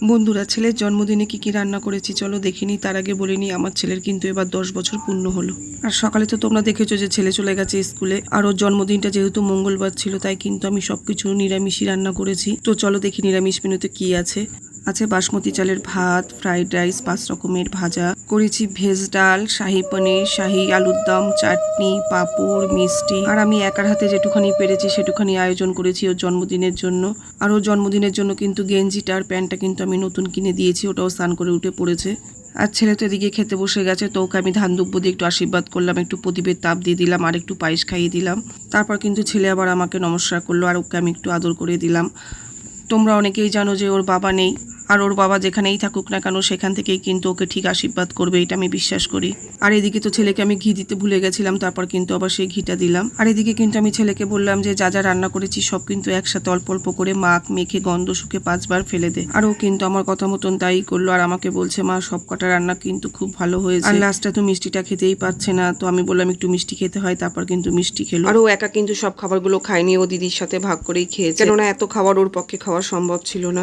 বন্ধুরা, ছেলের জন্মদিনে কি কি রান্না করেছি চলো দেখিনি। তার আগে বলে নিই, আমার ছেলের কিন্তু এবার 10 বছর পূর্ণ হলো। আর সকালে তো তোমরা দেখেছো যে ছেলে চলে গেছে স্কুলে, আর ওর জন্মদিনটা যেহেতু মঙ্গলবার ছিল তাই কিন্তু আমি সবকিছু নিরামিষই রান্না করেছি। তো চলো দেখি নিরামিষ মেনুতে কি আছে। আছে বাসমতি চালের ভাত, ফ্রাইড রাইস, 5 রকমের ভাজা করেছি, ভেজ ডাল, শাহী পনির, শাহী আলুর দম, চাটনি, পাঁপড়, মিষ্টি। আর আমি একার হাতে যেটুখানি পেরেছি সেটুখানি আয়োজন করেছি ওর জন্মদিনের জন্য। আর ওর জন্মদিনের জন্য কিন্তু গেঞ্জিটা আর প্যান্টটা কিন্তু আমি নতুন কিনে দিয়েছি, ওটাও স্নান করে উঠে পড়েছে। আর ছেলে তো এদিকে খেতে বসে গেছে, তো ওকে আমি ধান দুব্য দিয়ে একটু আশীর্বাদ করলাম, একটু প্রদীপের তাপ দিয়ে দিলাম আর একটু পায়েস খাইয়ে দিলাম। তারপর কিন্তু ছেলে আবার আমাকে নমস্কার করলো আর ওকে আমি একটু আদর করে দিলাম। তোমরা অনেকেই জানো যে ওর বাবা নেই, আর ওর বাবা যেখানেই থাকুক না কেন সেখান থেকেই কিন্তু ওকে ঠিক আশীর্বাদ করবে, এটা আমি বিশ্বাস করি। আর এদিকে তো ছেলেকে আমি ঘি দিতে ভুলে গেছিলাম, তারপর কিন্তু আবার সেই ঘিটা দিলাম। আর এদিকে কিন্তু আমি ছেলেকে বললাম যে যা যা রান্না করেছি সব কিন্তু একসাথে অল্প অল্প করে মাখ মেখে গন্ধ শুকে 5 বার ফেলে দে। আর ও কিন্তু আমার কথা মতন তাই করলো, আর আমাকে বলছে মা সব কটা রান্না কিন্তু খুব ভালো হয়েছে। আর লাস্টে তো মিষ্টিটা খেতেই পারছে না, তো আমি বললাম একটু মিষ্টি খেতে হয়, তারপর কিন্তু মিষ্টি খেলো। আর ও একা কিন্তু সব খাবারগুলো খায়নি, ও দিদির সাথে ভাগ করেই খেয়েছে, কেননা এত খাবার ওর পক্ষে খাওয়া সম্ভব ছিল না।